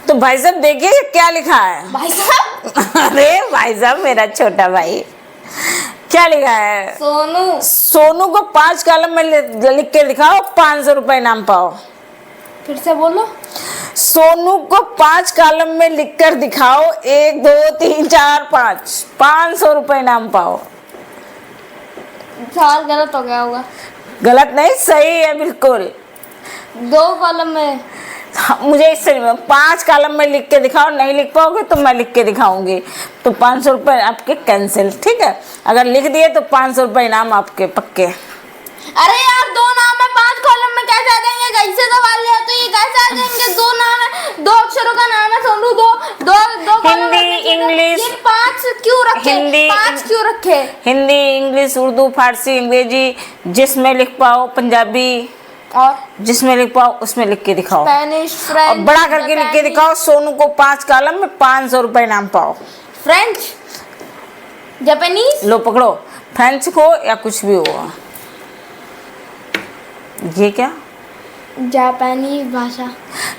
तो भाई साहब देखिए क्या लिखा है। भाई साहब अरे भाई साहब मेरा छोटा भाई, क्या लिखा है? सोनू। सोनू को 5 कॉलम में लिख के दिखाओ, 500 रुपए इनाम पाओ। फिर से बोलो। सोनू को 5 कॉलम में लिख कर दिखाओ, 1 2 3 4 5, 500 रुपए इनाम पाओ। सवाल गलत हो गया होगा। गलत नहीं, सही है बिल्कुल। 2 कॉलम में। हाँ, मुझे इससे 5 कॉलम में लिख के दिखाओ, नहीं लिख पाओगे तो मैं लिख के दिखाऊंगी, तो 500 रुपए आपके कैंसिल, ठीक है। अगर लिख दिए तो 500 रुपए इनाम आपके पक्के। अरे यार 2 नाम है 5 कॉलम में कैसे आ जाएंगे? कैसे सवाल लिया तो ये कैसे आ जाएंगे? 2 नाम है, 2 अक्षरों का नाम है सोनू, दो हिंदी इंग्लिश 5 क्यों रखे? हिंदी 5 क्यों रखे? हिंदी इंग्लिश उर्दू फारसी अंग्रेजी, जिसमें लिख पाओ, पंजाबी और जिसमें लिख पाओ उसमें लिख के दिखाओ, स्पेनिश, और फ्रेंच, बड़ा करके लिख के दिखाओ। सोनू को 5 कॉलम में 500 रुपए इनाम पाओ। French, Japanese. लो पकड़ो, फ्रेंच को या कुछ भी हो। ये क्या? जापानी भाषा।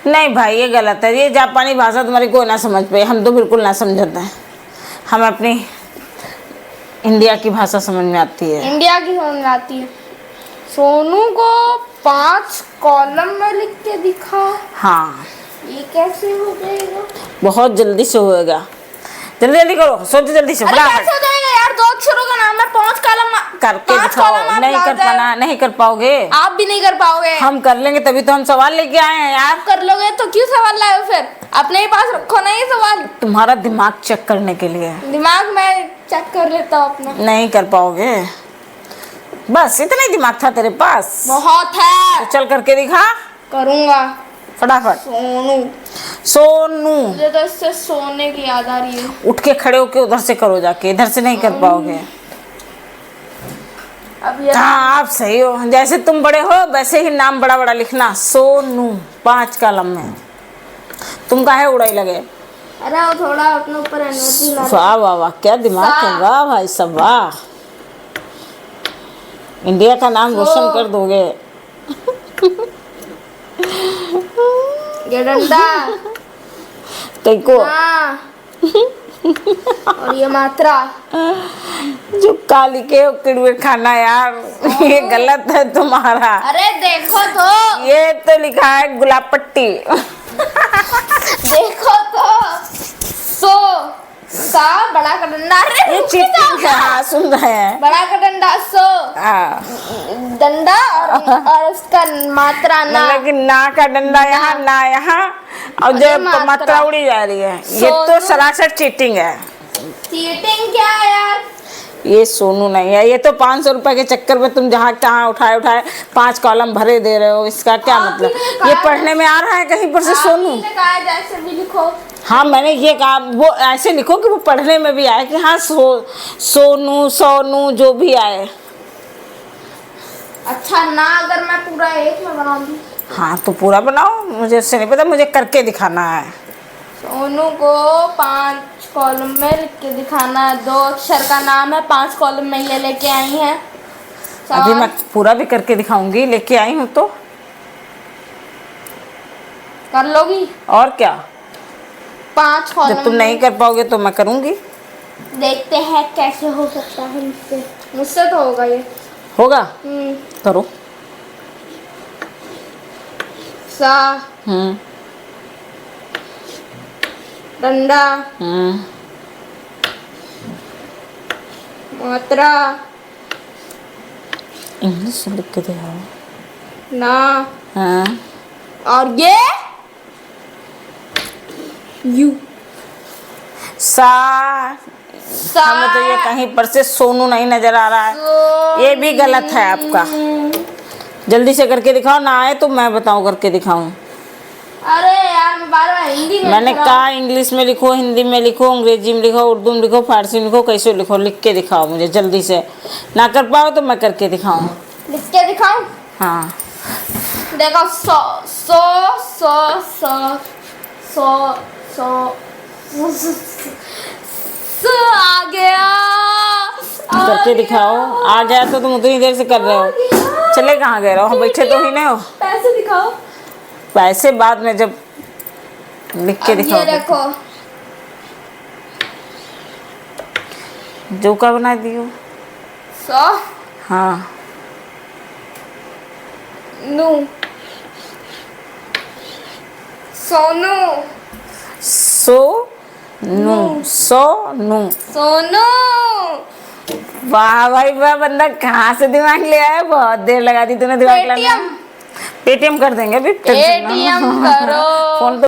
नहीं भाई ये गलत है, ये जापानी भाषा तुम्हारी कोई ना समझ पाए, हम तो बिल्कुल ना समझते हैं, हमें अपनी इंडिया की भाषा समझ में आती है। इंडिया की समझ में आती है। सोनू को 5 कॉलम में लिख के दिखा। हाँ ये कैसे हो जाएगा? बहुत जल्दी से होएगा, जल्दी जल्दी करो, सोचो जल्दी से अरे फटाफट कैसे हो जाएगा यार? 2 अक्षरों का नाम है, 5 कॉलम करके दिखाओ। नहीं कर पाना, नहीं कर पाओगे, आप भी नहीं कर पाओगे। हम कर लेंगे तभी तो हम सवाल लेके आए हैं यार। आप कर लोगे तो क्यों सवाल लाए हो? फिर अपने ही पास रखो ना ये सवाल। तुम्हारा दिमाग चेक करने के लिए। दिमाग मैं चेक कर लेता हूँ अपना। नहीं कर पाओगे, बस इतना ही दिमाग था तेरे पास, बहुत है। तो चल करके दिखा, करूँगा फटाफट। सोनू। सोनू मुझे तो इससे सोने की याद आ रही है। उठ के खड़े होके उधर से करो जाके, इधर से नहीं कर पाओगे। अब ये हाँ आप सही हो, जैसे तुम बड़े हो वैसे ही नाम बड़ा बड़ा लिखना, सोनू 5 कॉलम में। तुम काहे उड़ाई लगे? अरे वो थोड़ा अपने ऊपर एनर्जी ला। वाह वाह वाह, क्या दिमाग है, वाह भाई सब वाह, इंडिया का नाम रोशन कर दोगे। ये डंडा देखो हाँ। और ये मात्रा जो काली के किड़वे खाना यार, ये गलत है तुम्हारा। अरे देखो तो, ये तो लिखा है गुलाब पट्टी। देखो तो। सा बड़ा का डंडा। अरे ये चीटिंग है, हाँ सुन रहे हैं। बड़ा का डंडा हाँ डंडा और उसका मात्रा ना। मतलब कि ना का डंडा यहाँ, ना यहाँ, और जो मात्रा उड़ी जा रही है, ये तो सरासर चीटिंग है। चीटिंग क्या है यार? ये सोनू नहीं है, ये तो 500 रुपए के चक्कर में तुम जहाँ तहाँ उठाए उठाए 5 कॉलम भरे दे रहे हो, इसका क्या मतलब? ये पढ़ने में आ रहा है कहीं पर से सोनू? आपने कहा जैसे भी लिखो। हाँ मैंने ये कहा, वो ऐसे लिखो कि वो पढ़ने में भी आए कि हाँ सोनू सोनू जो भी आए। अच्छा ना अगर मैं पूरा एक में बना दूं? हाँ तो पूरा बनाओ, मुझे उससे नहीं पता, मुझे करके दिखाना है। सोनू को 5 कॉलम में लिख के दिखाना है। 2 अक्षर का नाम है, 5 कॉलम में ये लेके आई हैं। अभी मैं पूरा भी करके दिखाऊंगी, लेके आई हूँ तो कर लोगी? और क्या, 5 जब कॉलम तुम नहीं कर पाओगे तो मैं करूंगी। देखते हैं कैसे हो सकता है मुझसे। मुझसे तो होगा ये। होगा, करो। सा हम्म डंडा हम्म मात्रा इंग्लिश से लिख के दिखाओ ना। हाँ और ये यू सा। हमें तो ये कहीं पर से सोनू नहीं नजर आ रहा है, ये भी गलत है आपका। जल्दी से करके दिखाओ, ना आए तो मैं बताऊं करके दिखाऊं। अरे यार मैं बार बार हिंदी में मैंने कहा इंग्लिश में लिखो, हिंदी में लिखो, अंग्रेजी में लिखो, उर्दू में लिखो, फारसी में लिखो, कैसे लिखो, लिख के दिखाओ मुझे जल्दी से। ना कर पाओ तो मैं करके दिखाऊं। लिख के दिखाऊं? हाँ देखो सो सो सो सो सो सो सो आ गया। करके दिखाओ। आ जाए तो तुम उतनी देर से कर रहे हो, चले कहाँ गए रहो, हम बैठे तो ही नहीं हो। पैसे दिखाओ। पैसे बाद में जब लिख के अब दिखाओ। ये देखो जो का बना दियो। 100 हाँ नु सोनू सोनू। सोनू वाह भाई वाह, बंदा कहाँ से दिमाग ले आया, बहुत देर लगा दी तूने दिमाग लाने में। पेटीएम पेटीएम कर देंगे अभी, टेंशन ना। पेटीएम करो। फोन